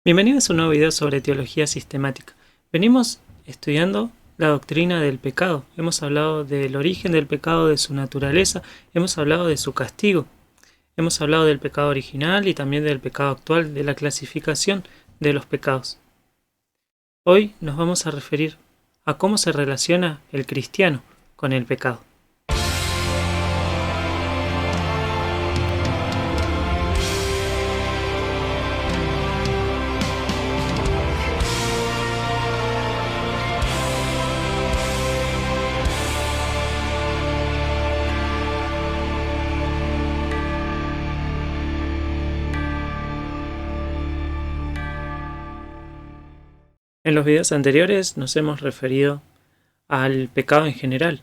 Bienvenidos a un nuevo video sobre teología sistemática. Venimos estudiando la doctrina del pecado. Hemos hablado del origen del pecado, de su naturaleza, hemos hablado de su castigo. Hemos hablado del pecado original y también del pecado actual, de la clasificación de los pecados. Hoy nos vamos a referir a cómo se relaciona el cristiano con el pecado. En los videos anteriores nos hemos referido al pecado en general,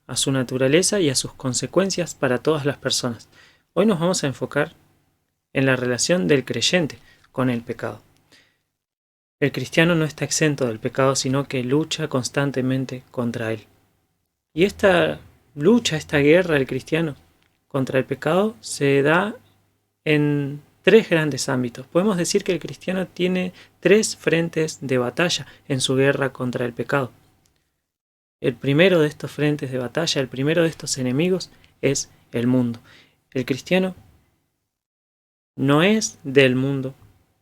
a su naturaleza y a sus consecuencias para todas las personas. Hoy nos vamos a enfocar en la relación del creyente con el pecado. El cristiano no está exento del pecado, sino que lucha constantemente contra él. Y esta lucha, esta guerra del cristiano contra el pecado se da en tres grandes ámbitos. Podemos decir que el cristiano tiene tres frentes de batalla en su guerra contra el pecado. El primero de estos frentes de batalla, el primero de estos enemigos, es el mundo. El cristiano no es del mundo,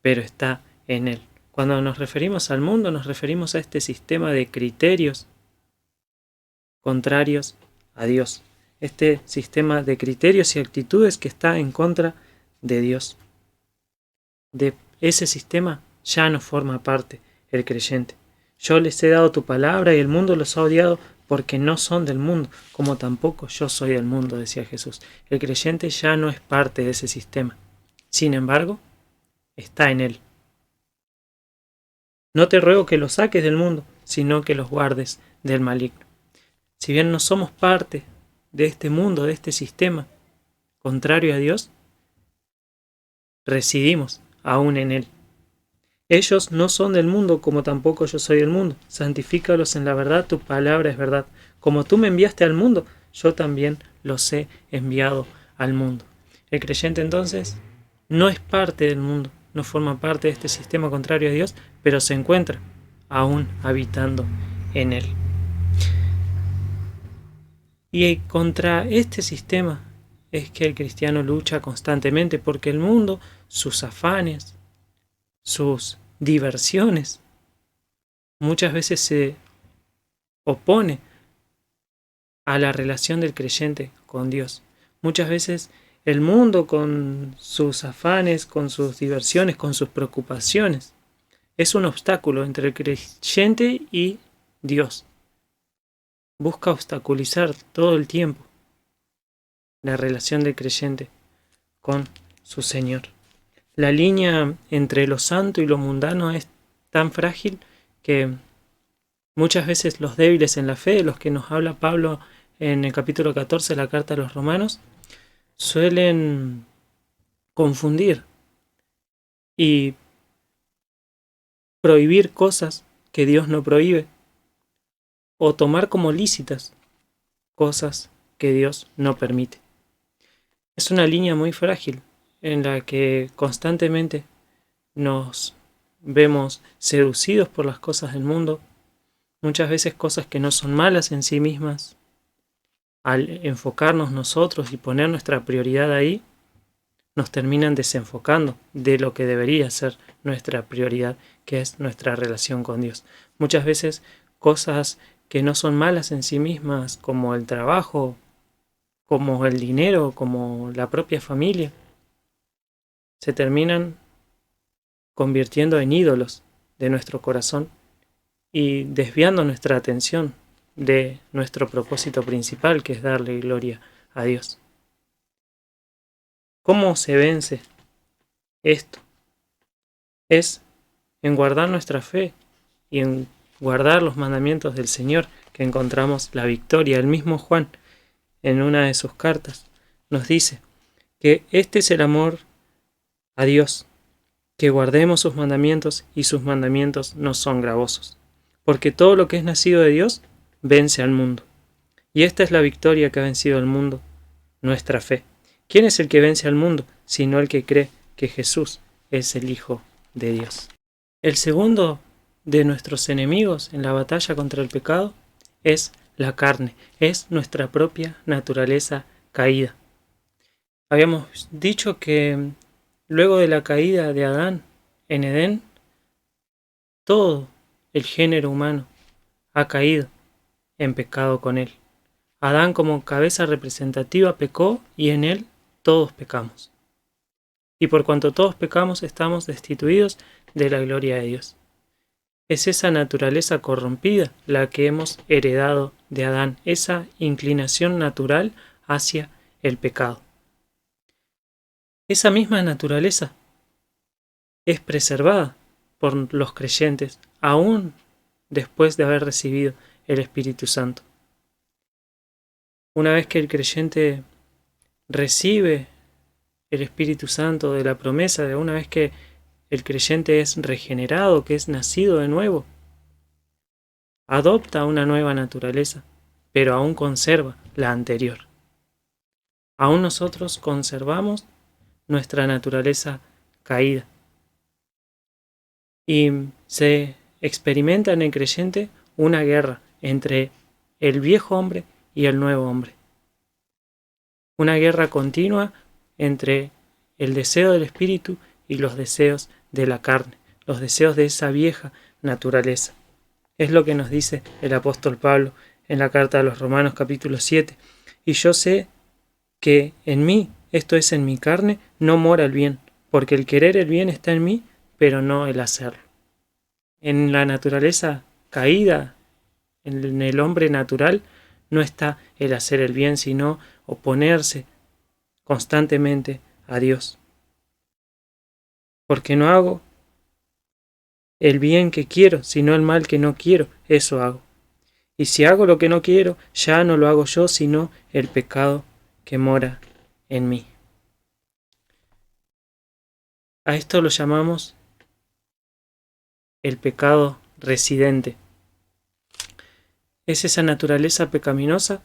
pero está en él. Cuando nos referimos al mundo, nos referimos a este sistema de criterios contrarios a Dios. Este sistema de criterios y actitudes que está en contra de Dios. De ese sistema ya no forma parte el creyente. Yo les he dado tu palabra y el mundo los ha odiado porque no son del mundo, como tampoco yo soy del mundo, decía Jesús. El creyente ya no es parte de ese sistema. Sin embargo, está en él. No te ruego que los saques del mundo, sino que los guardes del maligno. Si bien no somos parte de este mundo, de este sistema contrario a Dios, residimos aún en él. Ellos no son del mundo, como tampoco yo soy del mundo. Santifícalos en la verdad, tu palabra es verdad. Como tú me enviaste al mundo, yo también los he enviado al mundo. El creyente entonces no es parte del mundo, no forma parte de este sistema contrario a Dios, pero se encuentra aún habitando en él. Y contra este sistema es que el cristiano lucha constantemente, porque el mundo, sus afanes, sus diversiones, muchas veces se opone a la relación del creyente con Dios. Muchas veces el mundo, con sus afanes, con sus diversiones, con sus preocupaciones, es un obstáculo entre el creyente y Dios. Busca obstaculizar todo el tiempo la relación del creyente con su Señor. La línea entre lo santo y lo mundano es tan frágil que muchas veces los débiles en la fe, de los que nos habla Pablo en el capítulo 14 de la carta a los Romanos, suelen confundir y prohibir cosas que Dios no prohíbe, o tomar como lícitas cosas que Dios no permite. Es una línea muy frágil en la que constantemente nos vemos seducidos por las cosas del mundo, muchas veces cosas que no son malas en sí mismas. Al enfocarnos nosotros y poner nuestra prioridad ahí, nos terminan desenfocando de lo que debería ser nuestra prioridad, que es nuestra relación con Dios. Muchas veces cosas que no son malas en sí mismas, como el trabajo, como el dinero, como la propia familia, se terminan convirtiendo en ídolos de nuestro corazón y desviando nuestra atención de nuestro propósito principal, que es darle gloria a Dios. ¿Cómo se vence esto? Es en guardar nuestra fe y en guardar los mandamientos del Señor que encontramos la victoria. El mismo Juan, en una de sus cartas, nos dice que este es el amor a Dios, que guardemos sus mandamientos, y sus mandamientos no son gravosos, porque todo lo que es nacido de Dios vence al mundo. Y esta es la victoria que ha vencido al mundo, nuestra fe. ¿Quién es el que vence al mundo, sino el que cree que Jesús es el Hijo de Dios? El segundo de nuestros enemigos en la batalla contra el pecado es la carne, es nuestra propia naturaleza caída. Habíamos dicho que luego de la caída de Adán en Edén, todo el género humano ha caído en pecado con él. Adán como cabeza representativa pecó y en él todos pecamos. Y por cuanto todos pecamos estamos destituidos de la gloria de Dios. Es esa naturaleza corrompida la que hemos heredado de Adán, esa inclinación natural hacia el pecado. Esa misma naturaleza es preservada por los creyentes aún después de haber recibido el Espíritu Santo. Una vez que el creyente recibe el Espíritu Santo de la promesa, de una vez que el creyente es regenerado, que es nacido de nuevo, adopta una nueva naturaleza, pero aún conserva la anterior. Aún nosotros conservamos nuestra naturaleza caída. Y se experimenta en el creyente una guerra entre el viejo hombre y el nuevo hombre. Una guerra continua entre el deseo del espíritu y los deseos de la carne, los deseos de esa vieja naturaleza. Es lo que nos dice el apóstol Pablo en la carta a los Romanos capítulo 7. Y yo sé que en mí, esto es en mi carne, no mora el bien, porque el querer el bien está en mí, pero no el hacerlo. En la naturaleza caída, en el hombre natural, no está el hacer el bien, sino oponerse constantemente a Dios. Porque no hago el bien que quiero, sino el mal que no quiero, eso hago. Y si hago lo que no quiero, ya no lo hago yo, sino el pecado que mora en mí. A esto lo llamamos el pecado residente. Es esa naturaleza pecaminosa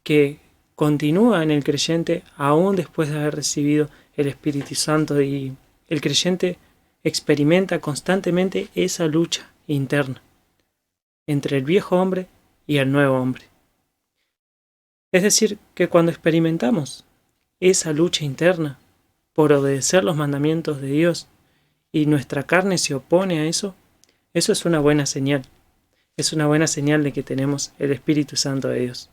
que continúa en el creyente aún después de haber recibido el Espíritu Santo, y el creyente experimenta constantemente esa lucha interna entre el viejo hombre y el nuevo hombre. Es decir, que cuando experimentamos esa lucha interna por obedecer los mandamientos de Dios y nuestra carne se opone a eso, eso es una buena señal. Es una buena señal de que tenemos el Espíritu Santo de Dios.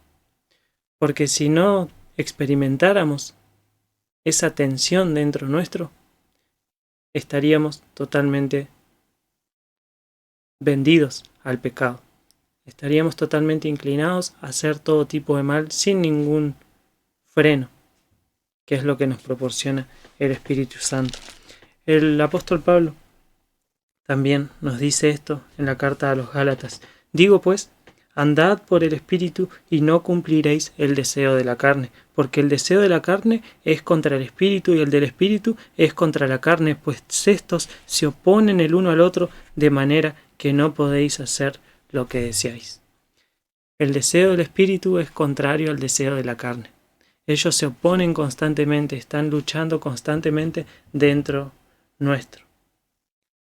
Porque si no experimentáramos esa tensión dentro nuestro, estaríamos totalmente vendidos al pecado. Estaríamos totalmente inclinados a hacer todo tipo de mal sin ningún freno, que es lo que nos proporciona el Espíritu Santo. El apóstol Pablo también nos dice esto en la carta a los Gálatas. Digo pues, andad por el Espíritu y no cumpliréis el deseo de la carne, porque el deseo de la carne es contra el Espíritu y el del Espíritu es contra la carne, pues estos se oponen el uno al otro de manera que no podéis hacer lo que deseáis. El deseo del Espíritu es contrario al deseo de la carne. Ellos se oponen constantemente, están luchando constantemente dentro nuestro.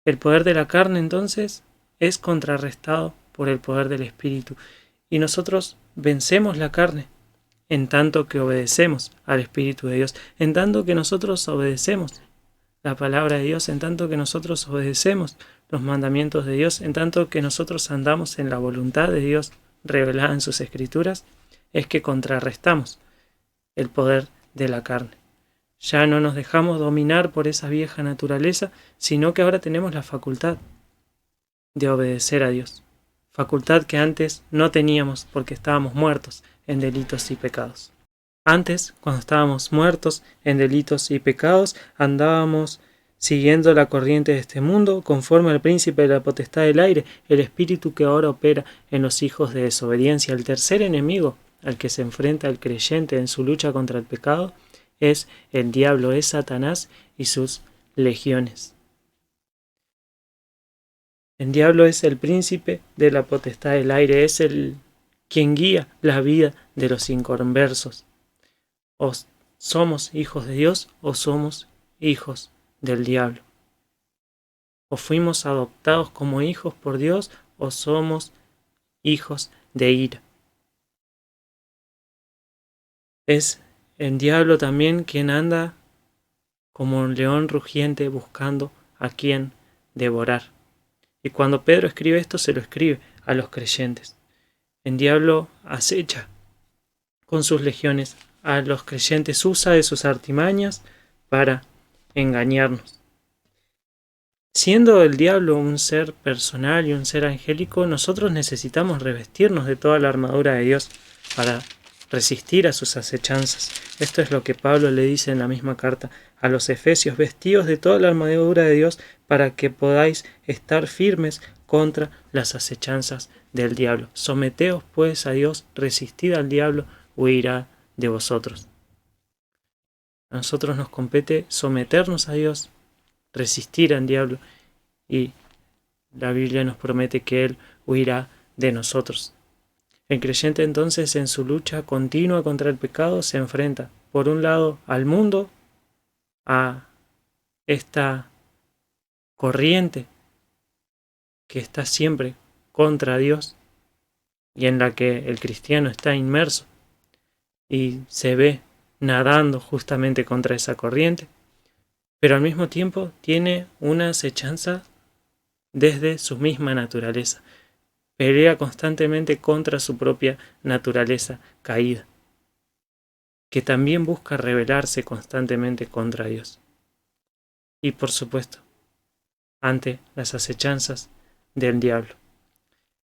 El poder de la carne entonces es contrarrestado por el poder del Espíritu, y nosotros vencemos la carne en tanto que obedecemos al Espíritu de Dios, en tanto que nosotros obedecemos la palabra de Dios, en tanto que nosotros obedecemos los mandamientos de Dios, en tanto que nosotros andamos en la voluntad de Dios revelada en sus Escrituras, es que contrarrestamos el poder de la carne. Ya no nos dejamos dominar por esa vieja naturaleza, sino que ahora tenemos la facultad de obedecer a Dios. Facultad que antes no teníamos porque estábamos muertos en delitos y pecados. Antes, cuando estábamos muertos en delitos y pecados, andábamos siguiendo la corriente de este mundo, conforme al príncipe de la potestad del aire, el espíritu que ahora opera en los hijos de desobediencia. El tercer enemigo al que se enfrenta el creyente en su lucha contra el pecado es el diablo, es Satanás y sus legiones. El diablo es el príncipe de la potestad del aire, es el quien guía la vida de los inconversos. O somos hijos de Dios o somos hijos del diablo. O fuimos adoptados como hijos por Dios, o somos hijos de ira. Es el diablo también quien anda como un león rugiente buscando a quien devorar. Y cuando Pedro escribe esto, se lo escribe a los creyentes. El diablo acecha con sus legiones a los creyentes, usa de sus artimañas para engañarnos. Siendo el diablo un ser personal y un ser angélico, nosotros necesitamos revestirnos de toda la armadura de Dios para resistir a sus acechanzas. Esto es lo que Pablo le dice en la misma carta a los Efesios: vestidos de toda la armadura de Dios para que podáis estar firmes contra las acechanzas del diablo. Someteos pues a Dios, resistid al diablo, huirá de vosotros. A nosotros nos compete someternos a Dios, resistir al diablo, y la Biblia nos promete que Él huirá de nosotros. El creyente entonces, en su lucha continua contra el pecado, se enfrenta, por un lado, al mundo, a esta corriente que está siempre contra Dios y en la que el cristiano está inmerso y se ve nadando justamente contra esa corriente, pero al mismo tiempo tiene una acechanza desde su misma naturaleza. Pelea constantemente contra su propia naturaleza caída, que también busca rebelarse constantemente contra Dios. Y por supuesto, ante las acechanzas del diablo.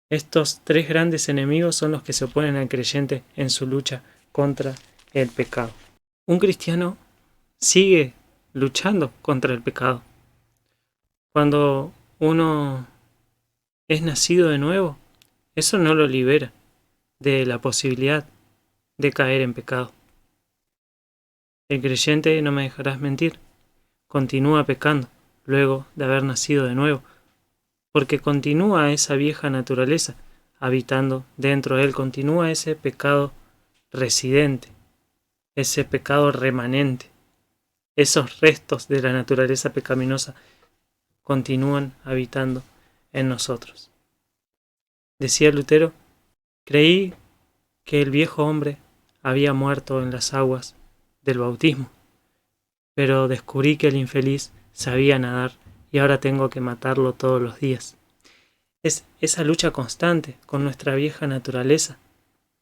Estos tres grandes enemigos son los que se oponen al creyente en su lucha contra el pecado. Un cristiano sigue luchando contra el pecado. Cuando uno es nacido de nuevo, eso no lo libera de la posibilidad de caer en pecado. El creyente, no me dejarás mentir, continúa pecando luego de haber nacido de nuevo, porque continúa esa vieja naturaleza habitando dentro de él, continúa ese pecado residente, ese pecado remanente, esos restos de la naturaleza pecaminosa continúan habitando en nosotros. Decía Lutero: creí que el viejo hombre había muerto en las aguas del bautismo, pero descubrí que el infeliz sabía nadar y ahora tengo que matarlo todos los días. Es esa lucha constante con nuestra vieja naturaleza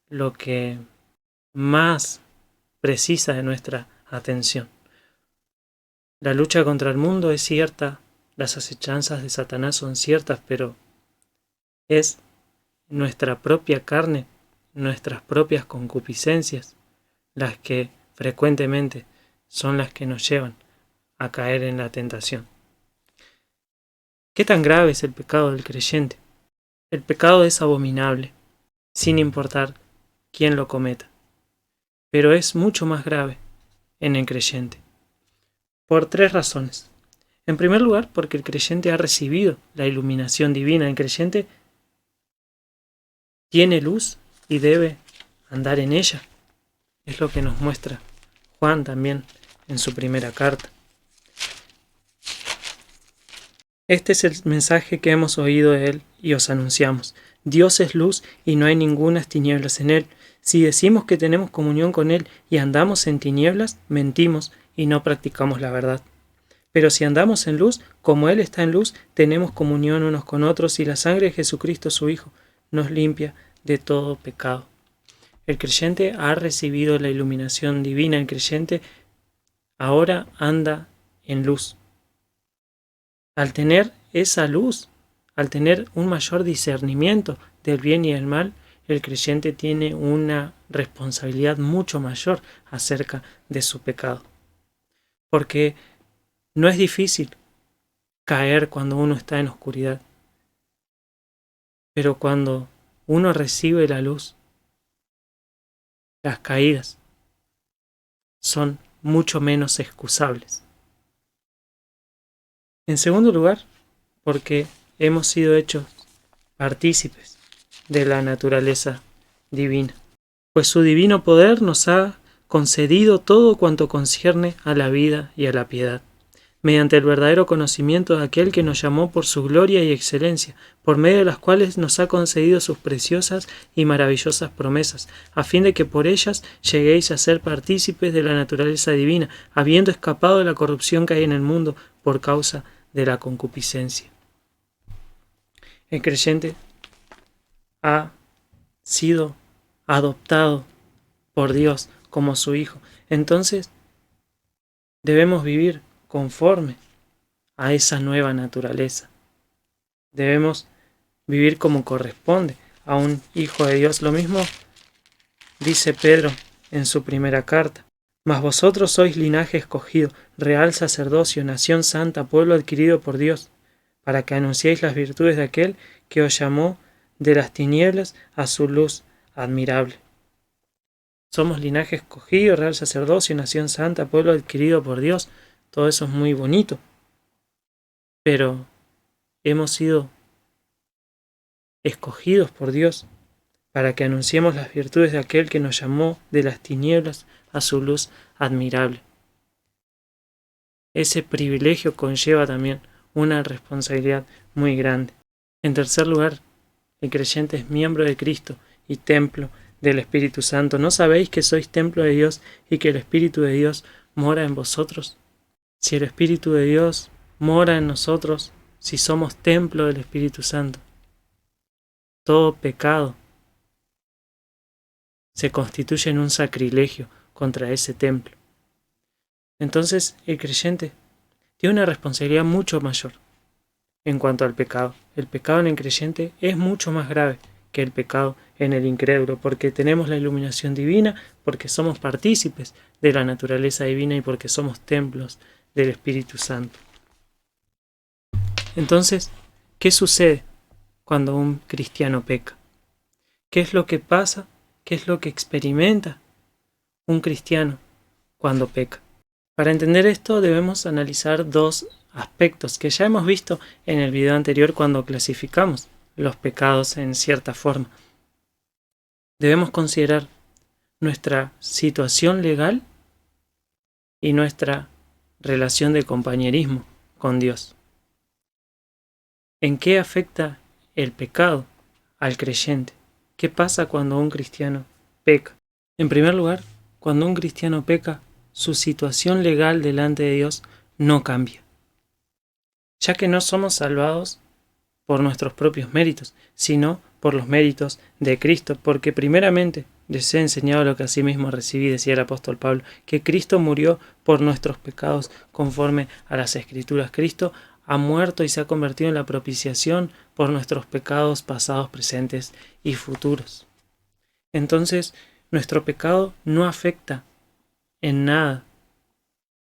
lo que más precisa de nuestra atención. La lucha contra el mundo es cierta, las acechanzas de Satanás son ciertas, pero es nuestra propia carne, nuestras propias concupiscencias, las que frecuentemente son las que nos llevan a caer en la tentación. ¿Qué tan grave es el pecado del creyente? El pecado es abominable, sin importar quién lo cometa, pero es mucho más grave en el creyente, por tres razones. En primer lugar, porque el creyente ha recibido la iluminación divina. El creyente tiene luz y debe andar en ella. Es lo que nos muestra Juan también en su primera carta. Este es el mensaje que hemos oído de él y os anunciamos. Dios es luz y no hay ningunas tinieblas en él. Si decimos que tenemos comunión con él y andamos en tinieblas, mentimos y no practicamos la verdad. Pero si andamos en luz, como él está en luz, tenemos comunión unos con otros, y la sangre de Jesucristo su Hijo nos limpia de todo pecado. El creyente ha recibido la iluminación divina. El creyente ahora anda en luz. Al tener esa luz, al tener un mayor discernimiento del bien y del mal, el creyente tiene una responsabilidad mucho mayor acerca de su pecado. Porque no es difícil caer cuando uno está en oscuridad, pero cuando uno recibe la luz, las caídas son mucho menos excusables. En segundo lugar, porque hemos sido hechos partícipes de la naturaleza divina, pues su divino poder nos ha concedido todo cuanto concierne a la vida y a la piedad. mediante el verdadero conocimiento de aquel que nos llamó por su gloria y excelencia, por medio de las cuales nos ha concedido sus preciosas y maravillosas promesas, a fin de que por ellas lleguéis a ser partícipes de la naturaleza divina, habiendo escapado de la corrupción que hay en el mundo por causa de la concupiscencia. El creyente ha sido adoptado por Dios como su hijo. Entonces, debemos vivir conforme a esa nueva naturaleza. Debemos vivir como corresponde a un hijo de Dios. Lo mismo dice Pedro en su primera carta. Mas vosotros sois linaje escogido, real sacerdocio, nación santa, pueblo adquirido por Dios, para que anunciéis las virtudes de aquel que os llamó de las tinieblas a su luz admirable. Somos linaje escogido, real sacerdocio, nación santa, pueblo adquirido por Dios. Todo eso es muy bonito. Pero hemos sido escogidos por Dios para que anunciemos las virtudes de aquel que nos llamó de las tinieblas a su luz admirable. Ese privilegio conlleva también una responsabilidad muy grande. En tercer lugar, el creyente es miembro de Cristo y templo del Espíritu Santo. ¿No sabéis que sois templo de Dios y que el Espíritu de Dios mora en vosotros? Si el Espíritu de Dios mora en nosotros, si somos templo del Espíritu Santo, todo pecado se constituye en un sacrilegio contra ese templo. Entonces el creyente tiene una responsabilidad mucho mayor en cuanto al pecado. El pecado en el creyente es mucho más grave que el pecado en el incrédulo, porque tenemos la iluminación divina, porque somos partícipes de la naturaleza divina y porque somos templos del Espíritu Santo. Entonces, ¿qué sucede cuando un cristiano peca? ¿Qué es lo que pasa? ¿Qué es lo que experimenta un cristiano cuando peca? Para entender esto debemos analizar dos aspectos que ya hemos visto en el video anterior cuando clasificamos los pecados en cierta forma. Debemos considerar nuestra situación legal y nuestra relación de compañerismo con Dios. ¿En qué afecta el pecado al creyente? ¿Qué pasa cuando un cristiano peca? En primer lugar, cuando un cristiano peca, su situación legal delante de Dios no cambia, ya que no somos salvados por nuestros propios méritos, sino por los méritos de Cristo, porque primeramente les he enseñado lo que asimismo recibí, decía el apóstol Pablo, que Cristo murió por nuestros pecados conforme a las Escrituras. Cristo ha muerto y se ha convertido en la propiciación por nuestros pecados pasados, presentes y futuros. Entonces, nuestro pecado no afecta en nada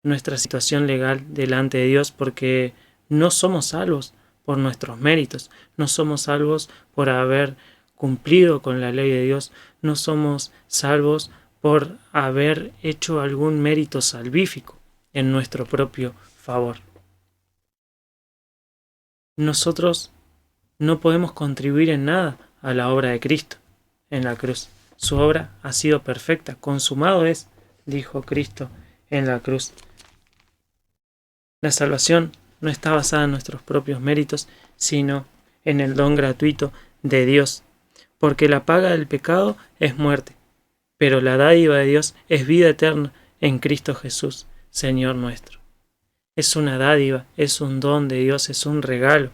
nuestra situación legal delante de Dios, porque no somos salvos por nuestros méritos, no somos salvos por haber cumplido con la ley de Dios, no somos salvos por haber hecho algún mérito salvífico en nuestro propio favor. Nosotros no podemos contribuir en nada a la obra de Cristo en la cruz. Su obra ha sido perfecta, consumado es, dijo Cristo en la cruz. La salvación no está basada en nuestros propios méritos, sino en el don gratuito de Dios, porque la paga del pecado es muerte, pero la dádiva de Dios es vida eterna en Cristo Jesús, Señor nuestro. Es una dádiva, es un don de Dios, es un regalo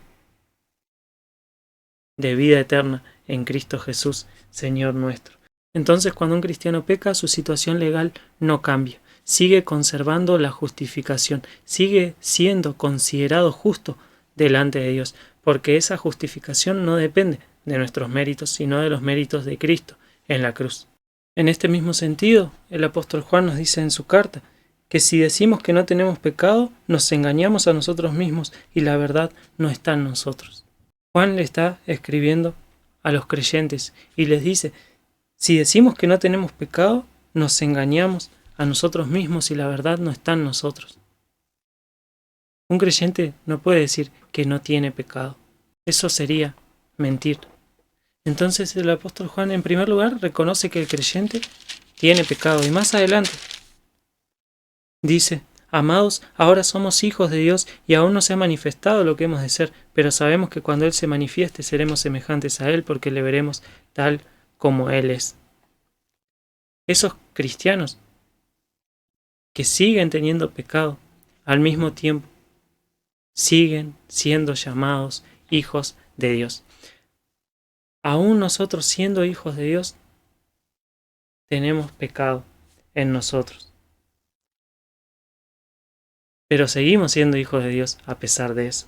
de vida eterna en Cristo Jesús, Señor nuestro. Entonces, cuando un cristiano peca, su situación legal no cambia. Sigue conservando la justificación, sigue siendo considerado justo delante de Dios, porque esa justificación no depende de nuestros méritos, sino de los méritos de Cristo en la cruz. En este mismo sentido, el apóstol Juan nos dice en su carta que si decimos que no tenemos pecado, nos engañamos a nosotros mismos y la verdad no está en nosotros. Juan le está escribiendo a los creyentes y les dice, si decimos que no tenemos pecado, nos engañamos a nosotros mismos y la verdad no está en nosotros. Un creyente no puede decir que no tiene pecado. Eso sería mentir. Entonces el apóstol Juan en primer lugar reconoce que el creyente tiene pecado y más adelante dice, Amados, ahora somos hijos de Dios y aún no se ha manifestado lo que hemos de ser, pero sabemos que cuando Él se manifieste seremos semejantes a Él porque le veremos tal como Él es. Esos cristianos que siguen teniendo pecado, al mismo tiempo siguen siendo llamados hijos de Dios. Aún nosotros siendo hijos de Dios, tenemos pecado en nosotros. Pero seguimos siendo hijos de Dios a pesar de eso.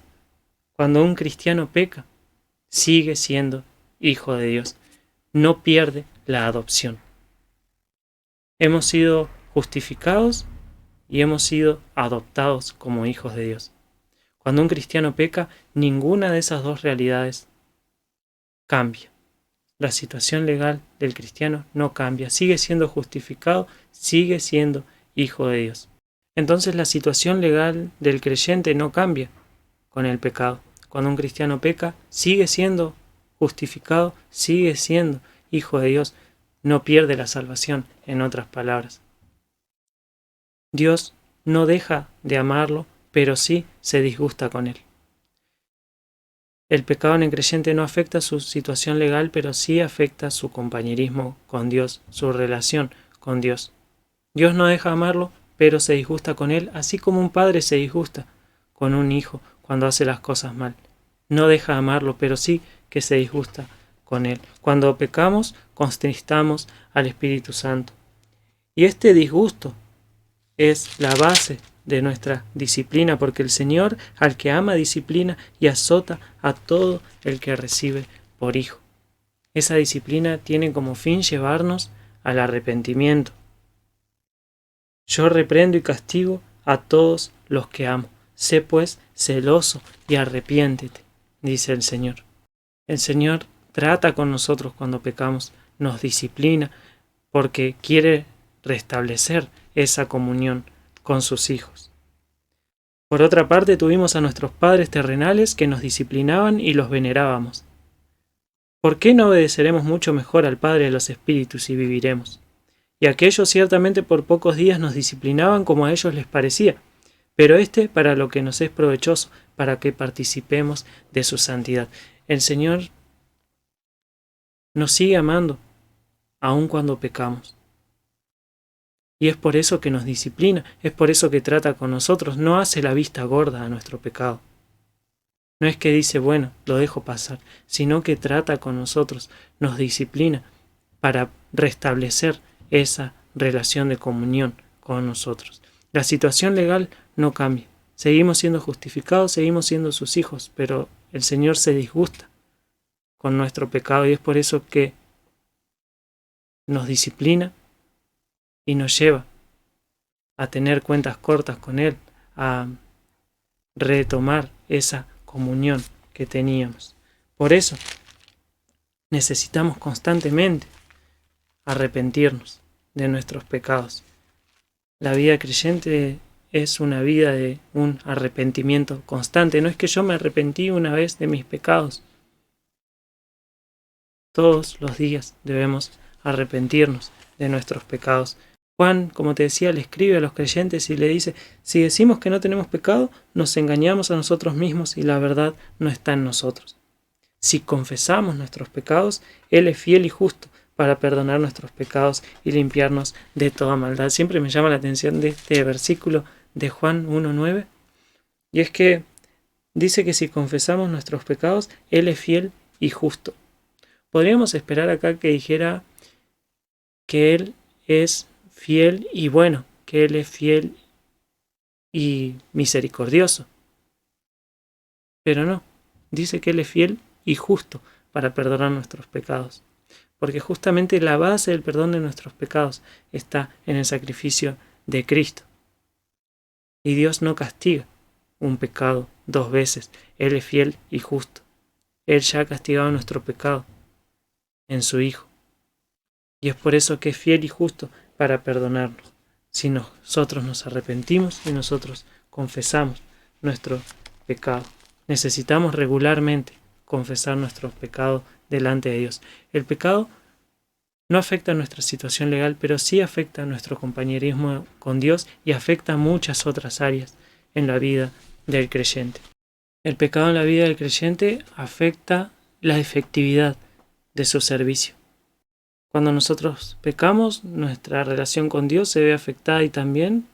Cuando un cristiano peca, sigue siendo hijo de Dios. No pierde la adopción. Hemos sido justificados y hemos sido adoptados como hijos de Dios. Cuando un cristiano peca, ninguna de esas dos realidades cambia. La situación legal del cristiano no cambia. Sigue siendo justificado, sigue siendo hijo de Dios. Entonces la situación legal del creyente no cambia con el pecado. Cuando un cristiano peca, sigue siendo justificado, sigue siendo hijo de Dios. No pierde la salvación, en otras palabras. Dios no deja de amarlo, pero sí se disgusta con él. El pecado en el creyente no afecta su situación legal, pero sí afecta su compañerismo con Dios, su relación con Dios. Dios no deja de amarlo, pero se disgusta con él, así como un padre se disgusta con un hijo cuando hace las cosas mal. No deja de amarlo, pero sí que se disgusta con él. Cuando pecamos, contristamos al Espíritu Santo. Y este disgusto es la base de nuestra disciplina, porque el Señor al que ama disciplina y azota a todo el que recibe por hijo. Esa disciplina tiene como fin llevarnos al arrepentimiento. Yo reprendo y castigo a todos los que amo. Sé pues celoso y arrepiéntete, dice el Señor. El Señor trata con nosotros cuando pecamos, nos disciplina porque quiere restablecer esa comunión con sus hijos. Por otra parte, tuvimos a nuestros padres terrenales que nos disciplinaban y los venerábamos. ¿Por qué no obedeceremos mucho mejor al Padre de los Espíritus y viviremos? Y aquellos ciertamente por pocos días nos disciplinaban como a ellos les parecía, pero para lo que nos es provechoso, para que participemos de su santidad. El Señor nos sigue amando, aun cuando pecamos. Y es por eso que nos disciplina, es por eso que trata con nosotros, no hace la vista gorda a nuestro pecado. No es que dice, bueno, lo dejo pasar, sino que trata con nosotros, nos disciplina para restablecer esa relación de comunión con nosotros. La situación legal no cambia. Seguimos siendo justificados, seguimos siendo sus hijos, pero el Señor se disgusta con nuestro pecado y es por eso que nos disciplina y nos lleva a tener cuentas cortas con Él, a retomar esa comunión que teníamos. Por eso necesitamos constantemente arrepentirnos de nuestros pecados. La vida creyente es una vida de un arrepentimiento constante. No es que yo me arrepentí una vez de mis pecados. Todos los días debemos arrepentirnos de nuestros pecados. Juan, como te decía, le escribe a los creyentes y le dice, si decimos que no tenemos pecado, nos engañamos a nosotros mismos y la verdad no está en nosotros. Si confesamos nuestros pecados, Él es fiel y justo para perdonar nuestros pecados y limpiarnos de toda maldad. Siempre me llama la atención de este versículo de Juan 1:9, y es que dice que si confesamos nuestros pecados, Él es fiel y justo. Podríamos esperar acá que dijera que Él es fiel y bueno, que Él es fiel y misericordioso. Pero no, dice que Él es fiel y justo para perdonar nuestros pecados. Porque justamente la base del perdón de nuestros pecados está en el sacrificio de Cristo. Y Dios no castiga un pecado dos veces. Él es fiel y justo. Él ya ha castigado nuestro pecado en su Hijo. Y es por eso que es fiel y justo para perdonarnos. Si nosotros nos arrepentimos y nosotros confesamos nuestro pecado. Necesitamos regularmente confesar nuestros pecados delante de Dios. El pecado no afecta nuestra situación legal, pero sí afecta nuestro compañerismo con Dios y afecta muchas otras áreas en la vida del creyente. El pecado en la vida del creyente afecta la efectividad de su servicio. Cuando nosotros pecamos, nuestra relación con Dios se ve afectada y también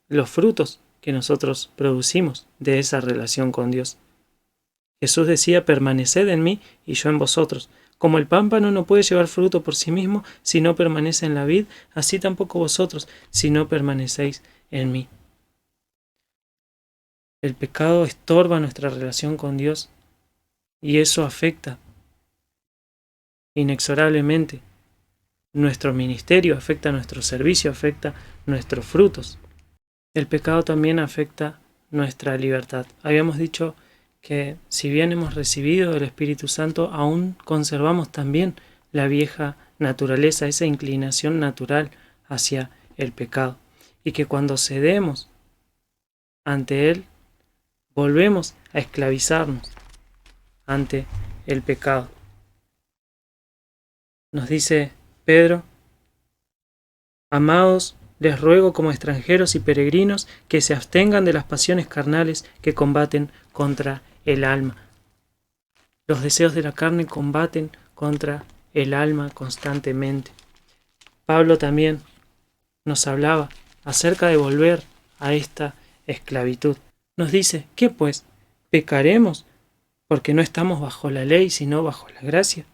los frutos que nosotros producimos de esa relación con Dios. Jesús decía: permaneced en mí y yo en vosotros. Como el pámpano no puede llevar fruto por sí mismo si no permanece en la vid, así tampoco vosotros si no permanecéis en mí. El pecado estorba nuestra relación con Dios y eso afecta inexorablemente nuestro ministerio, afecta nuestro servicio, afecta nuestros frutos. El pecado también afecta nuestra libertad. Habíamos dicho que si bien hemos recibido el Espíritu Santo, aún conservamos también la vieja naturaleza, esa inclinación natural hacia el pecado. Y que cuando cedemos ante él, volvemos a esclavizarnos ante el pecado. Nos dice Pedro: amados, les ruego como extranjeros y peregrinos que se abstengan de las pasiones carnales que combaten contra el alma. Los deseos de la carne combaten contra el alma constantemente. Pablo también nos hablaba acerca de volver a esta esclavitud. Nos dice: ¿qué pues? ¿Pecaremos porque no estamos bajo la ley, sino bajo la gracia?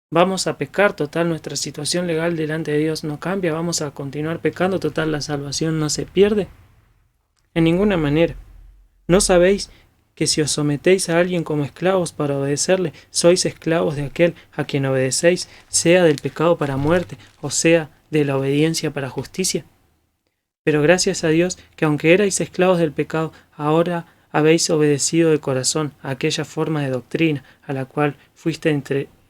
Vamos a pecar, total, nuestra situación legal delante de Dios no cambia, vamos a continuar pecando, total, la salvación no se pierde. En ninguna manera. ¿No sabéis que si os sometéis a alguien como esclavos para obedecerle, sois esclavos de aquel a quien obedecéis, sea del pecado para muerte, o sea de la obediencia para justicia? Pero gracias a Dios que aunque erais esclavos del pecado, ahora habéis obedecido de corazón a aquella forma de doctrina a la cual fuiste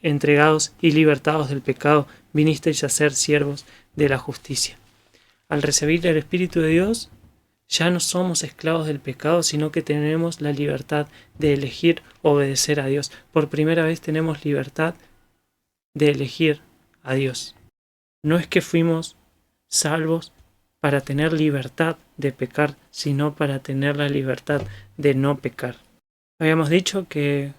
entregados y libertados del pecado, vinisteis a ser siervos de la justicia. Al recibir el Espíritu de Dios, ya no somos esclavos del pecado, sino que tenemos la libertad de elegir obedecer a Dios. Por primera vez tenemos libertad de elegir a Dios. No es que fuimos salvos para tener libertad de pecar, sino para tener la libertad de no pecar. Habíamos dicho que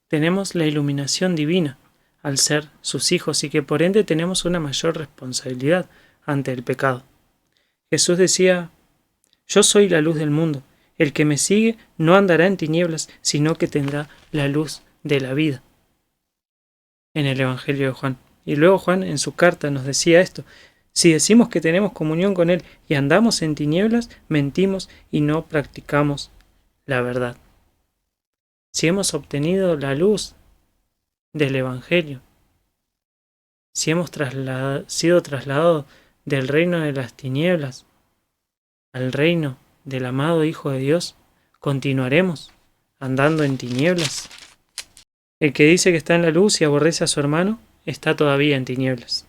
tenemos la iluminación divina al ser sus hijos y que por ende tenemos una mayor responsabilidad ante el pecado. Jesús decía: yo soy la luz del mundo, el que me sigue no andará en tinieblas, sino que tendrá la luz de la vida. En el Evangelio de Juan. Y luego Juan en su carta nos decía esto: si decimos que tenemos comunión con Él y andamos en tinieblas, mentimos y no practicamos la verdad. Si hemos obtenido la luz del Evangelio, si hemos sido trasladados del reino de las tinieblas al reino del amado Hijo de Dios, ¿continuaremos andando en tinieblas? El que dice que está en la luz y aborrece a su hermano, está todavía en tinieblas.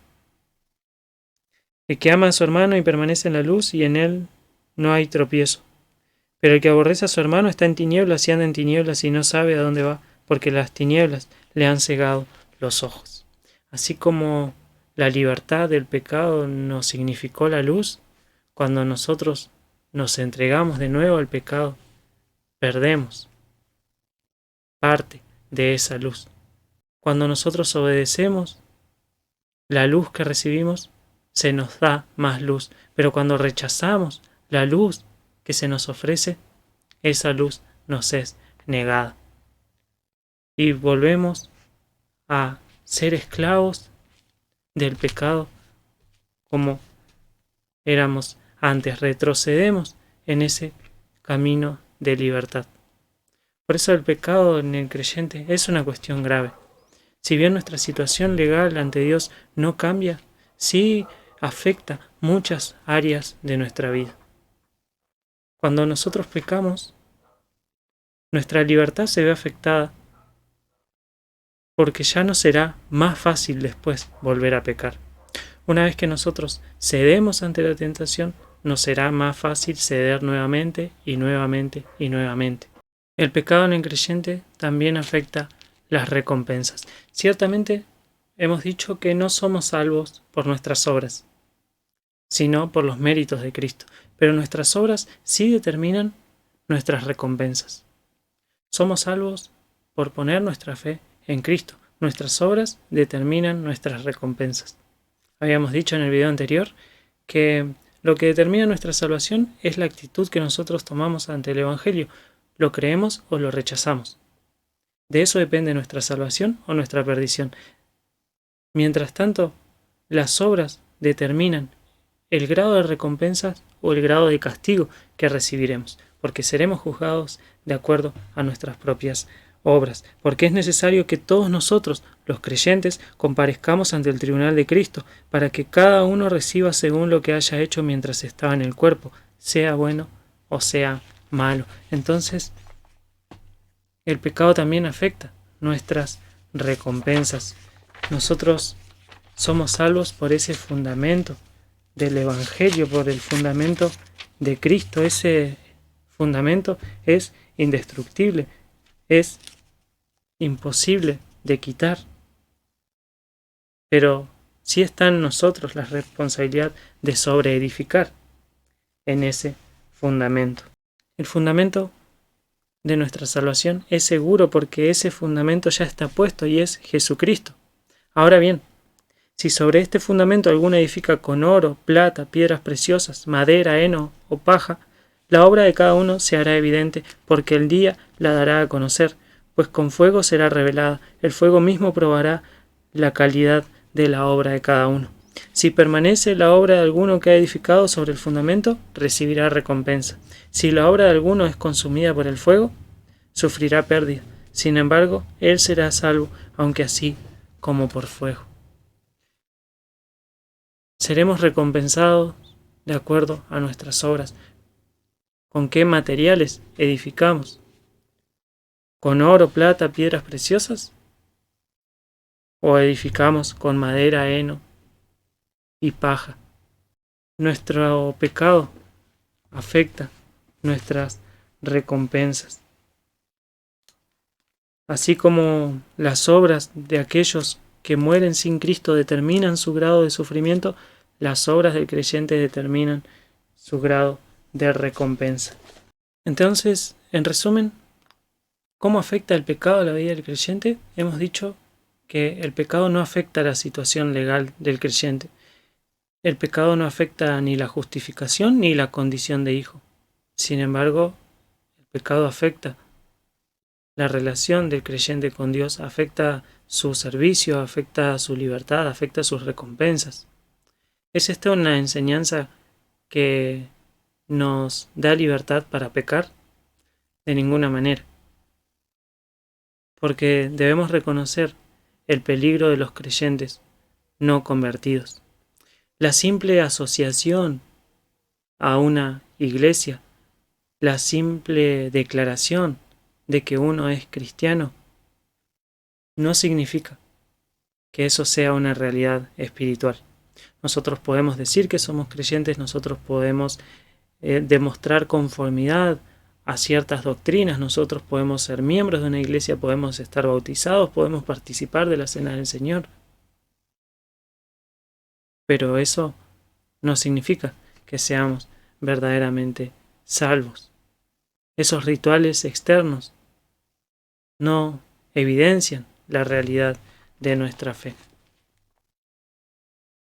El que ama a su hermano y permanece en la luz, y en él no hay tropiezo. Pero el que aborrece a su hermano está en tinieblas y anda en tinieblas y no sabe a dónde va, porque las tinieblas le han cegado los ojos. Así como la libertad del pecado nos significó la luz, cuando nosotros nos entregamos de nuevo al pecado, perdemos parte de esa luz. Cuando nosotros obedecemos, la luz que recibimos se nos da más luz, pero cuando rechazamos la luz que se nos ofrece, esa luz nos es negada. Y volvemos a ser esclavos del pecado como éramos antes. Retrocedemos en ese camino de libertad. Por eso el pecado en el creyente es una cuestión grave. Si bien nuestra situación legal ante Dios no cambia, sí afecta muchas áreas de nuestra vida. Cuando nosotros pecamos, nuestra libertad se ve afectada porque ya no será más fácil después volver a pecar. Una vez que nosotros cedemos ante la tentación, nos será más fácil ceder nuevamente y nuevamente y nuevamente. El pecado en el creyente también afecta las recompensas. Ciertamente hemos dicho que no somos salvos por nuestras obras, sino por los méritos de Cristo. Pero nuestras obras sí determinan nuestras recompensas. Somos salvos por poner nuestra fe en Cristo. Nuestras obras determinan nuestras recompensas. Habíamos dicho en el video anterior que lo que determina nuestra salvación es la actitud que nosotros tomamos ante el Evangelio. ¿Lo creemos o lo rechazamos? De eso depende nuestra salvación o nuestra perdición. Mientras tanto, las obras determinan el grado de recompensas o el grado de castigo que recibiremos, porque seremos juzgados de acuerdo a nuestras propias obras, porque es necesario que todos nosotros, los creyentes, comparezcamos ante el tribunal de Cristo, para que cada uno reciba según lo que haya hecho mientras estaba en el cuerpo, sea bueno o sea malo. Entonces, el pecado también afecta nuestras recompensas. Nosotros somos salvos por ese fundamento del Evangelio, por el fundamento de Cristo. Ese fundamento es indestructible, es imposible de quitar. Pero sí está en nosotros la responsabilidad de sobreedificar en ese fundamento. El fundamento de nuestra salvación es seguro porque ese fundamento ya está puesto y es Jesucristo. Ahora bien, si sobre este fundamento alguno edifica con oro, plata, piedras preciosas, madera, heno o paja, la obra de cada uno se hará evidente, porque el día la dará a conocer, pues con fuego será revelada. El fuego mismo probará la calidad de la obra de cada uno. Si permanece la obra de alguno que ha edificado sobre el fundamento, recibirá recompensa. Si la obra de alguno es consumida por el fuego, sufrirá pérdida. Sin embargo, él será salvo, aunque así como por fuego. Seremos recompensados de acuerdo a nuestras obras. ¿Con qué materiales edificamos? ¿Con oro, plata, piedras preciosas? ¿O edificamos con madera, heno y paja? Nuestro pecado afecta nuestras recompensas. Así como las obras de aquellos que mueren sin Cristo determinan su grado de sufrimiento, las obras del creyente determinan su grado de recompensa. Entonces, en resumen, ¿cómo afecta el pecado a la vida del creyente? Hemos dicho que el pecado no afecta la situación legal del creyente. El pecado no afecta ni la justificación ni la condición de hijo. Sin embargo, el pecado afecta la relación del creyente con Dios, afecta su servicio, afecta su libertad, afecta sus recompensas. ¿Es esta una enseñanza que nos da libertad para pecar? De ninguna manera. Porque debemos reconocer el peligro de los creyentes no convertidos. La simple asociación a una iglesia, la simple declaración de que uno es cristiano, no significa que eso sea una realidad espiritual. Nosotros podemos decir que somos creyentes, nosotros podemos demostrar conformidad a ciertas doctrinas, nosotros podemos ser miembros de una iglesia, podemos estar bautizados, podemos participar de la cena del Señor. Pero eso no significa que seamos verdaderamente salvos. Esos rituales externos no evidencian la realidad de nuestra fe.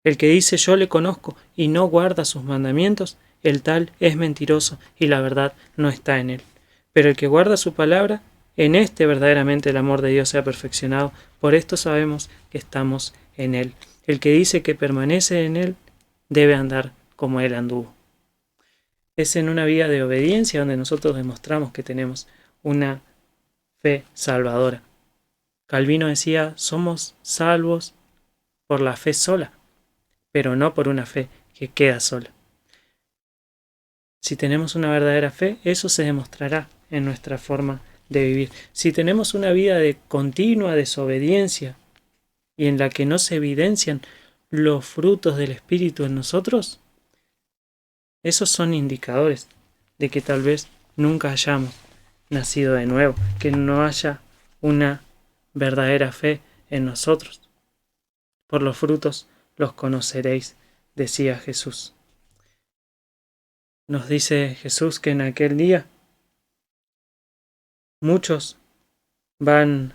El que dice yo le conozco y no guarda sus mandamientos, el tal es mentiroso y la verdad no está en él. Pero el que guarda su palabra, en este verdaderamente el amor de Dios se ha perfeccionado, por esto sabemos que estamos en él. El que dice que permanece en él, debe andar como él anduvo. Es en una vida de obediencia donde nosotros demostramos que tenemos una fe salvadora. Calvino decía, somos salvos por la fe sola, pero no por una fe que queda sola. Si tenemos una verdadera fe, eso se demostrará en nuestra forma de vivir. Si tenemos una vida de continua desobediencia y en la que no se evidencian los frutos del Espíritu en nosotros, esos son indicadores de que tal vez nunca hayamos nacido de nuevo, que no haya una verdadera fe en nosotros. Por los frutos los conoceréis, decía Jesús. Nos dice Jesús que en aquel día muchos van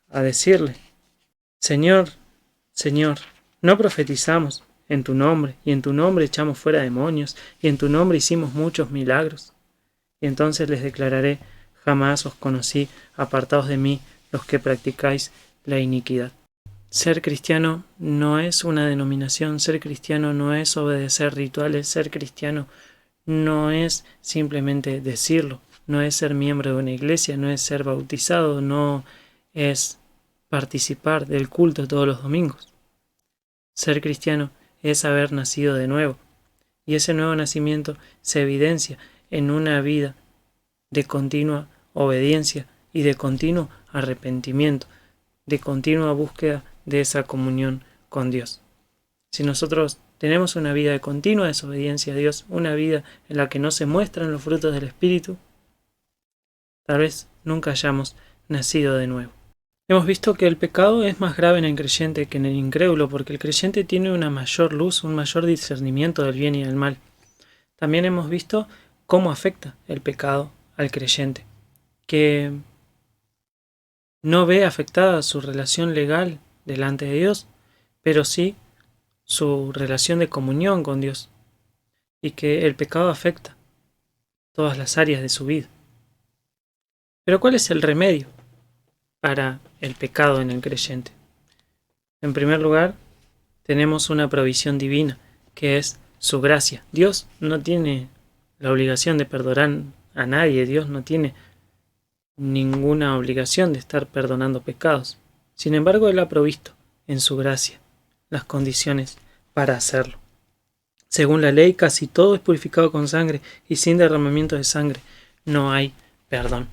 a decirle: Señor, Señor, no profetizamos en tu nombre, y en tu nombre echamos fuera demonios, y en tu nombre hicimos muchos milagros. Y entonces les declararé: jamás os conocí, apartaos de mí, los que practicáis la iniquidad. Ser cristiano no es una denominación, ser cristiano no es obedecer rituales, ser cristiano no es simplemente decirlo, no es ser miembro de una iglesia, no es ser bautizado, no es participar del culto todos los domingos. Ser cristiano es haber nacido de nuevo, y ese nuevo nacimiento se evidencia en una vida de continua obediencia y de continuo arrepentimiento, de continua búsqueda de esa comunión con Dios. Si nosotros tenemos una vida de continua desobediencia a Dios, una vida en la que no se muestran los frutos del Espíritu, tal vez nunca hayamos nacido de nuevo. Hemos visto que el pecado es más grave en el creyente que en el incrédulo, porque el creyente tiene una mayor luz, un mayor discernimiento del bien y del mal. También hemos visto cómo afecta el pecado al creyente, que no ve afectada su relación legal delante de Dios, pero sí su relación de comunión con Dios, y que el pecado afecta todas las áreas de su vida. Pero ¿cuál es el remedio para el pecado en el creyente? En primer lugar, tenemos una provisión divina, que es su gracia. Dios no tiene la obligación de perdonar a nadie, Dios no tiene ninguna obligación de estar perdonando pecados. Sin embargo, Él ha provisto en su gracia las condiciones para hacerlo. Según la ley, casi todo es purificado con sangre, y sin derramamiento de sangre no hay perdón.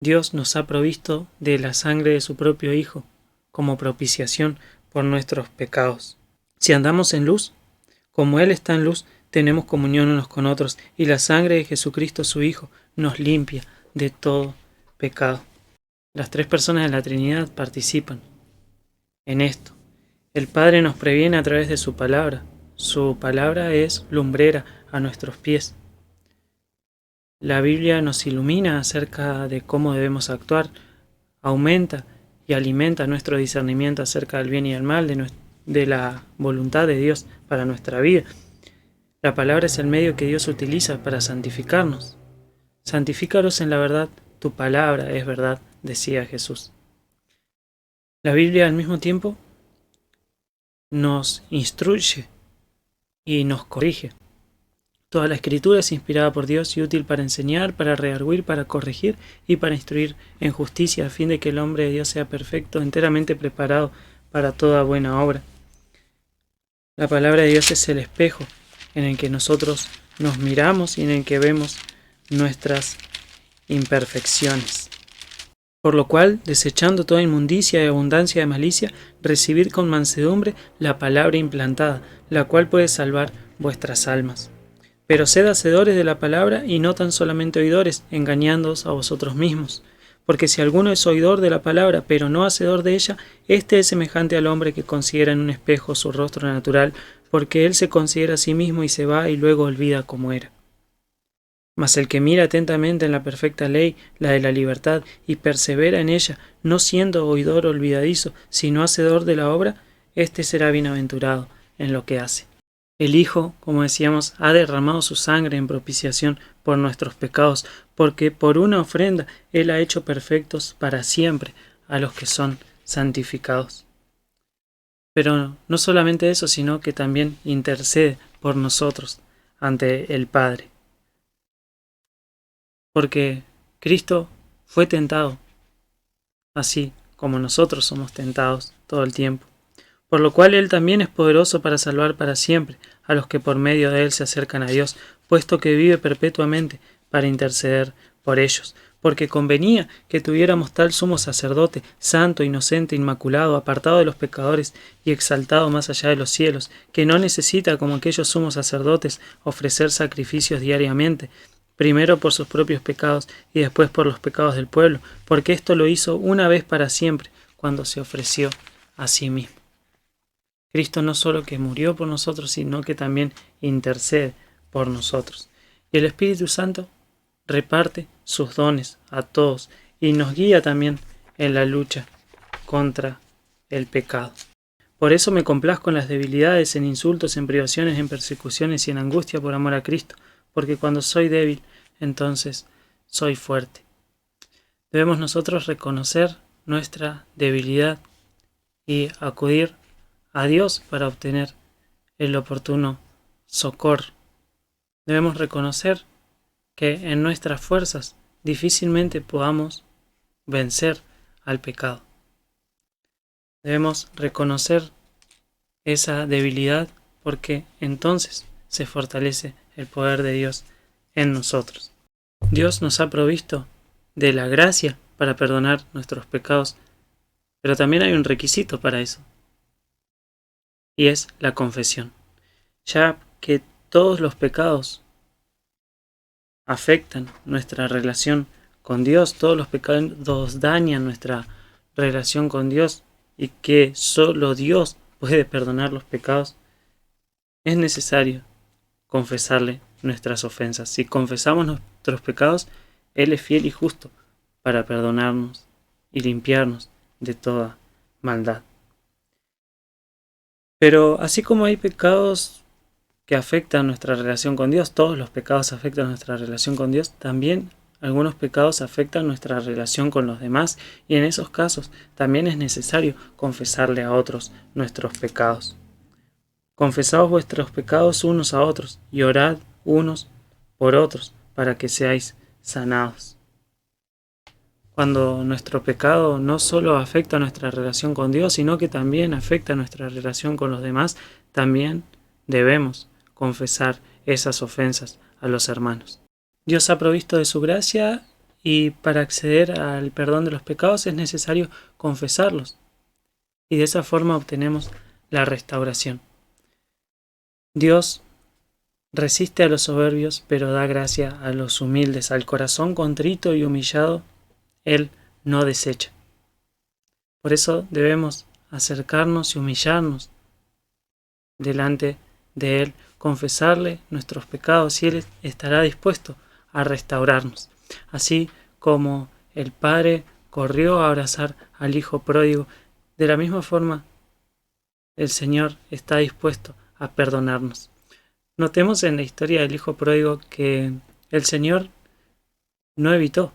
Dios nos ha provisto de la sangre de su propio Hijo como propiciación por nuestros pecados. Si andamos en luz, como Él está en luz, tenemos comunión unos con otros, y la sangre de Jesucristo su Hijo nos limpia de todo pecado. Las tres personas de la Trinidad participan en esto. El Padre nos previene a través de su palabra. Su palabra es lumbrera a nuestros pies. La Biblia nos ilumina acerca de cómo debemos actuar, aumenta y alimenta nuestro discernimiento acerca del bien y el mal, de la voluntad de Dios para nuestra vida. La palabra es el medio que Dios utiliza para santificarnos. Santifícalos en la verdad, tu palabra es verdad, decía Jesús. La Biblia al mismo tiempo nos instruye y nos corrige. Toda la Escritura es inspirada por Dios y útil para enseñar, para redarguir, para corregir y para instruir en justicia, a fin de que el hombre de Dios sea perfecto, enteramente preparado para toda buena obra. La palabra de Dios es el espejo en el que nosotros nos miramos y en el que vemos nuestras imperfecciones. Por lo cual, desechando toda inmundicia y abundancia de malicia, recibid con mansedumbre la palabra implantada, la cual puede salvar vuestras almas. Pero sed hacedores de la palabra y no tan solamente oidores, engañándoos a vosotros mismos. Porque si alguno es oidor de la palabra, pero no hacedor de ella, éste es semejante al hombre que considera en un espejo su rostro natural, porque él se considera a sí mismo y se va y luego olvida cómo era. Mas el que mira atentamente en la perfecta ley, la de la libertad, y persevera en ella, no siendo oidor olvidadizo, sino hacedor de la obra, éste será bienaventurado en lo que hace. El Hijo, como decíamos, ha derramado su sangre en propiciación por nuestros pecados, porque por una ofrenda Él ha hecho perfectos para siempre a los que son santificados. Pero no solamente eso, sino que también intercede por nosotros ante el Padre. Porque Cristo fue tentado, así como nosotros somos tentados todo el tiempo. Por lo cual Él también es poderoso para salvar para siempre a los que por medio de Él se acercan a Dios, puesto que vive perpetuamente para interceder por ellos. Porque convenía que tuviéramos tal sumo sacerdote, santo, inocente, inmaculado, apartado de los pecadores y exaltado más allá de los cielos, que no necesita, como aquellos sumos sacerdotes, ofrecer sacrificios diariamente, primero por sus propios pecados y después por los pecados del pueblo, porque esto lo hizo una vez para siempre, cuando se ofreció a sí mismo. Cristo no solo que murió por nosotros, sino que también intercede por nosotros. Y el Espíritu Santo reparte sus dones a todos y nos guía también en la lucha contra el pecado. Por eso me complazco en las debilidades, en insultos, en privaciones, en persecuciones y en angustia por amor a Cristo, porque cuando soy débil, entonces soy fuerte. Debemos nosotros reconocer nuestra debilidad y acudir a Dios para obtener el oportuno socorro. Debemos reconocer que en nuestras fuerzas difícilmente podamos vencer al pecado. Debemos reconocer esa debilidad porque entonces se fortalece el poder de Dios en nosotros. Dios nos ha provisto de la gracia para perdonar nuestros pecados, pero también hay un requisito para eso, y es la confesión. Ya que todos los pecados afectan nuestra relación con Dios, todos los pecados dañan nuestra relación con Dios y que solo Dios puede perdonar los pecados, es necesario confesarle nuestras ofensas. Si confesamos nuestros pecados, Él es fiel y justo para perdonarnos y limpiarnos de toda maldad. Pero así como hay pecados que afectan nuestra relación con Dios, todos los pecados afectan nuestra relación con Dios, también algunos pecados afectan nuestra relación con los demás y en esos casos también es necesario confesarle a otros nuestros pecados. Confesaos vuestros pecados unos a otros y orad unos por otros para que seáis sanados. Cuando nuestro pecado no solo afecta nuestra relación con Dios, sino que también afecta nuestra relación con los demás, también debemos confesar esas ofensas a los hermanos. Dios ha provisto de su gracia y para acceder al perdón de los pecados es necesario confesarlos. Y de esa forma obtenemos la restauración. Dios resiste a los soberbios, pero da gracia a los humildes. Al corazón contrito y humillado, Él no desecha. Por eso debemos acercarnos y humillarnos delante de Él, confesarle nuestros pecados y Él estará dispuesto a restaurarnos. Así como el Padre corrió a abrazar al Hijo pródigo, de la misma forma el Señor está dispuesto a perdonarnos. Notemos en la historia del Hijo pródigo que el Señor no evitó,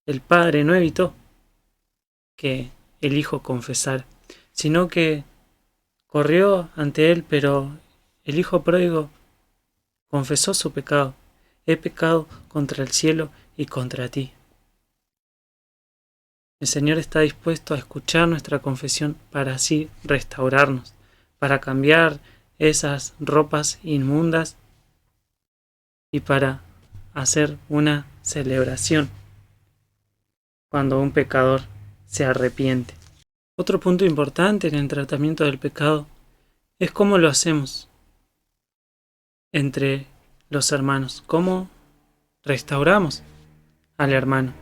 el Padre no evitó que el Hijo confesara, sino que corrió ante Él, pero el Hijo pródigo confesó su pecado. He pecado contra el cielo y contra ti. El Señor está dispuesto a escuchar nuestra confesión para así restaurarnos, para cambiar esas ropas inmundas y para hacer una celebración cuando un pecador se arrepiente. Otro punto importante en el tratamiento del pecado es cómo lo hacemos entre los hermanos, cómo restauramos al hermano.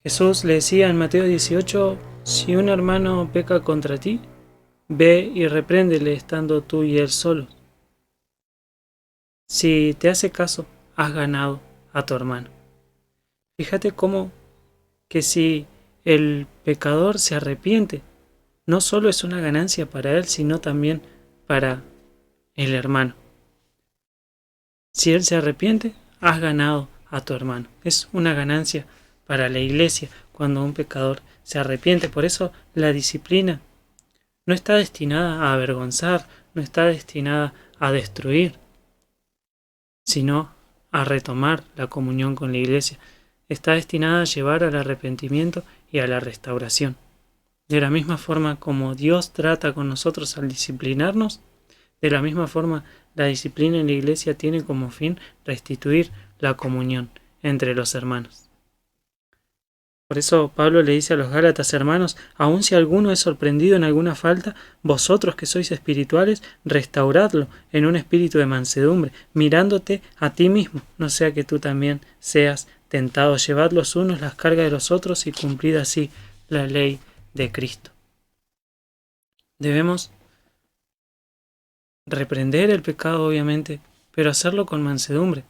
Jesús le decía en Mateo 18, si un hermano peca contra ti, ve y repréndele estando tú y él solos. Si te hace caso, has ganado a tu hermano. Fíjate cómo que si el pecador se arrepiente, no solo es una ganancia para él, sino también para el hermano. Si él se arrepiente, has ganado a tu hermano. Es una ganancia para la iglesia cuando un pecador se arrepiente. Por eso la disciplina no está destinada a avergonzar, no está destinada a destruir, sino a retomar la comunión con la iglesia. Está destinada a llevar al arrepentimiento y a la restauración. De la misma forma como Dios trata con nosotros al disciplinarnos, de la misma forma la disciplina en la iglesia tiene como fin restituir la comunión entre los hermanos. Por eso Pablo le dice a los Gálatas: hermanos, aun si alguno es sorprendido en alguna falta, vosotros que sois espirituales, restauradlo en un espíritu de mansedumbre, mirándote a ti mismo, no sea que tú también seas tentado. Llevad los unos las cargas de los otros y cumplid así la ley de Cristo. Debemos reprender el pecado, obviamente, pero hacerlo con mansedumbre.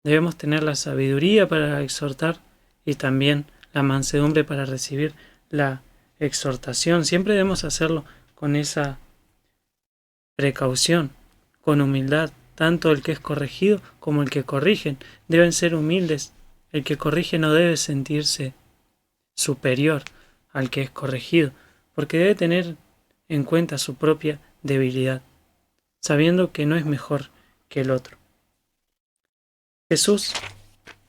Debemos tener la sabiduría para exhortar y también la mansedumbre para recibir la exhortación. Siempre debemos hacerlo con esa precaución, con humildad. Tanto el que es corregido como el que corrigen deben ser humildes. El que corrige no debe sentirse superior al que es corregido, porque debe tener en cuenta su propia debilidad, sabiendo que no es mejor que el otro. Jesús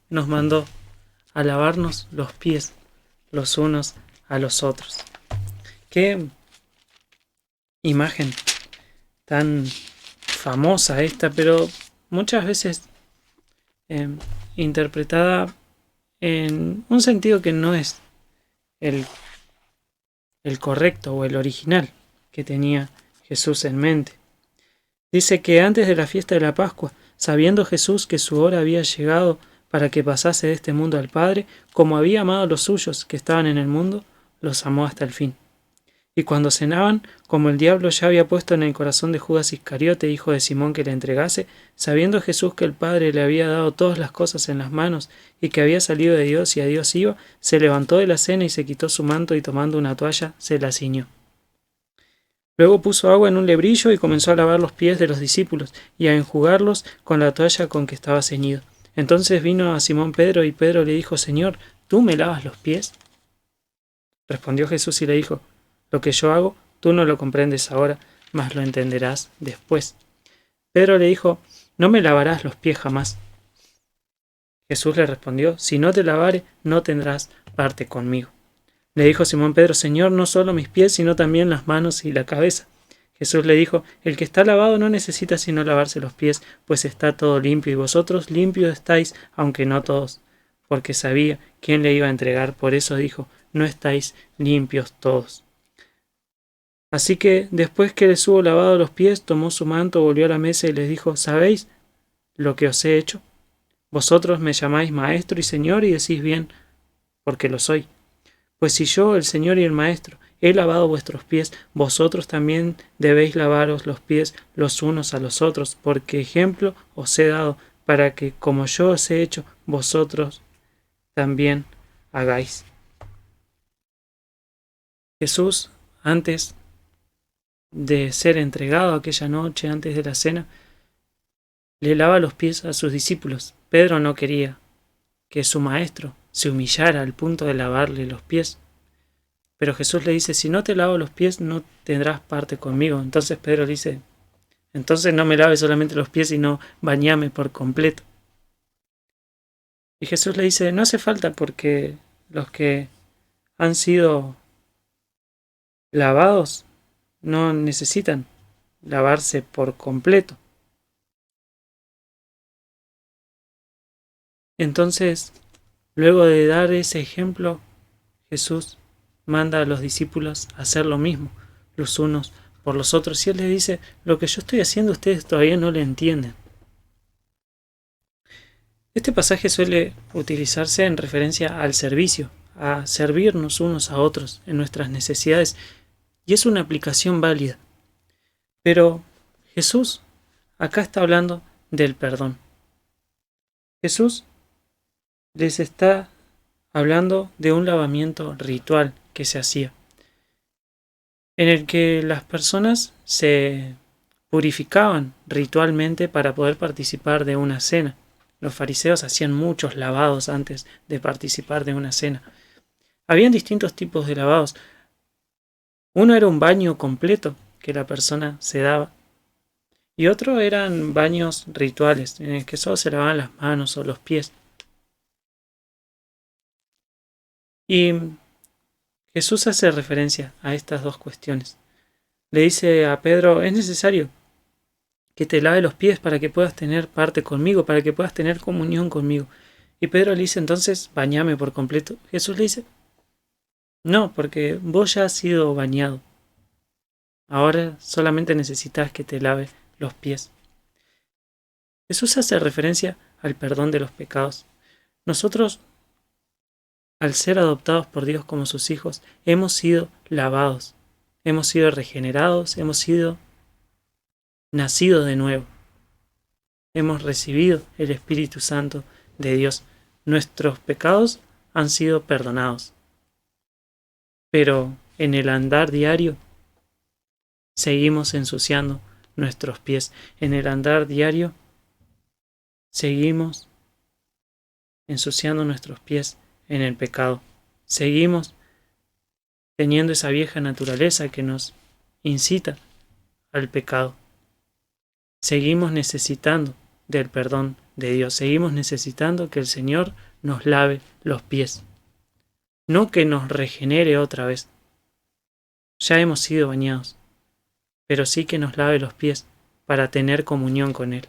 nos mandó a lavarnos los pies los unos a los otros. Qué imagen tan famosa esta, pero muchas veces interpretada en un sentido que no es el correcto o el original que tenía Jesús en mente. Dice que antes de la fiesta de la Pascua, sabiendo Jesús que su hora había llegado para que pasase de este mundo al Padre, como había amado a los suyos que estaban en el mundo, los amó hasta el fin. Y cuando cenaban, como el diablo ya había puesto en el corazón de Judas Iscariote, hijo de Simón, que le entregase, sabiendo Jesús que el Padre le había dado todas las cosas en las manos y que había salido de Dios y a Dios iba, se levantó de la cena y se quitó su manto y tomando una toalla se la ciñó. Luego puso agua en un lebrillo y comenzó a lavar los pies de los discípulos y a enjugarlos con la toalla con que estaba ceñido. Entonces vino a Simón Pedro y Pedro le dijo: Señor, ¿tú me lavas los pies? Respondió Jesús y le dijo: Lo que yo hago, tú no lo comprendes ahora, mas lo entenderás después. Pedro le dijo: No me lavarás los pies jamás. Jesús le respondió: Si no te lavare, no tendrás parte conmigo. Le dijo Simón Pedro: Señor, no solo mis pies, sino también las manos y la cabeza. Jesús le dijo: El que está lavado no necesita sino lavarse los pies, pues está todo limpio, y vosotros limpios estáis, aunque no todos. Porque sabía quién le iba a entregar, por eso dijo: No estáis limpios todos. Así que, después que les hubo lavado los pies, tomó su manto, volvió a la mesa y les dijo: ¿Sabéis lo que os he hecho? Vosotros me llamáis maestro y señor y decís bien, porque lo soy. Pues si yo, el Señor y el Maestro, he lavado vuestros pies, vosotros también debéis lavaros los pies los unos a los otros, porque ejemplo os he dado, para que, como yo os he hecho, vosotros también hagáis. Jesús, antes de ser entregado aquella noche, antes de la cena, le lava los pies a sus discípulos. Pedro no quería que su maestro se humillara al punto de lavarle los pies. Pero Jesús le dice: si no te lavo los pies, no tendrás parte conmigo. Entonces Pedro le dice: entonces no me laves solamente los pies, sino bañame por completo. Y Jesús le dice: no hace falta, porque los que han sido lavados no necesitan lavarse por completo. Entonces, luego de dar ese ejemplo, Jesús manda a los discípulos a hacer lo mismo, los unos por los otros. Y Él les dice: lo que yo estoy haciendo ustedes todavía no lo entienden. Este pasaje suele utilizarse en referencia al servicio, a servirnos unos a otros en nuestras necesidades, y es una aplicación válida. Pero Jesús acá está hablando del perdón. Jesús les está hablando de un lavamiento ritual que se hacía, en el que las personas se purificaban ritualmente para poder participar de una cena. Los fariseos hacían muchos lavados antes de participar de una cena. Habían distintos tipos de lavados. Uno era un baño completo que la persona se daba, y otro eran baños rituales, en el que solo se lavaban las manos o los pies. Y Jesús hace referencia a estas dos cuestiones. Le dice a Pedro: es necesario que te lave los pies para que puedas tener parte conmigo, para que puedas tener comunión conmigo. Y Pedro le dice: entonces, bañame por completo. Jesús le dice: no, porque vos ya has sido bañado. Ahora solamente necesitas que te lave los pies. Jesús hace referencia al perdón de los pecados. Nosotros al ser adoptados por Dios como sus hijos, hemos sido lavados, hemos sido regenerados, hemos sido nacidos de nuevo. Hemos recibido el Espíritu Santo de Dios. Nuestros pecados han sido perdonados. Pero en el andar diario seguimos ensuciando nuestros pies. En el andar diario seguimos ensuciando nuestros pies en el pecado. Seguimos teniendo esa vieja naturaleza que nos incita al pecado. Seguimos necesitando del perdón de Dios. Seguimos necesitando que el Señor nos lave los pies. No que nos regenere otra vez. Ya hemos sido bañados, pero sí que nos lave los pies para tener comunión con Él.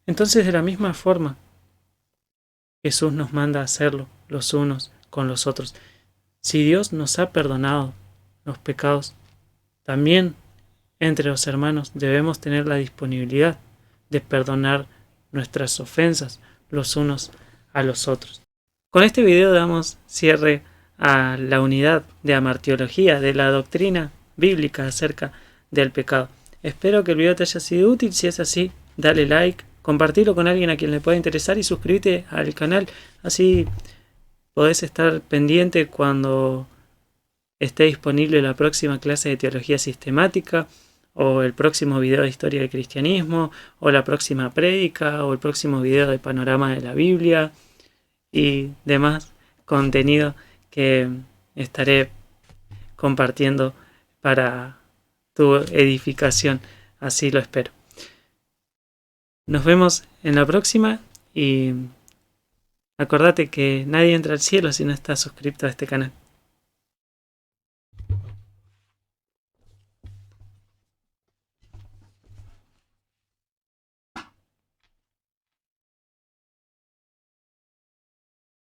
Entonces, de la misma forma, Jesús nos manda a hacerlo los unos con los otros. Si Dios nos ha perdonado los pecados, también entre los hermanos debemos tener la disponibilidad de perdonar nuestras ofensas los unos a los otros. Con este video damos cierre a la unidad de amartiología, de la doctrina bíblica acerca del pecado. Espero que el video te haya sido útil. Si es así, dale like, compartilo con alguien a quien le pueda interesar y suscríbete al canal. Así podés estar pendiente cuando esté disponible la próxima clase de teología sistemática, o el próximo video de historia del cristianismo, o la próxima prédica, o el próximo video de panorama de la Biblia y demás contenido que estaré compartiendo para tu edificación. Así lo espero. Nos vemos en la próxima y acordate que nadie entra al cielo si no está suscrito a este canal.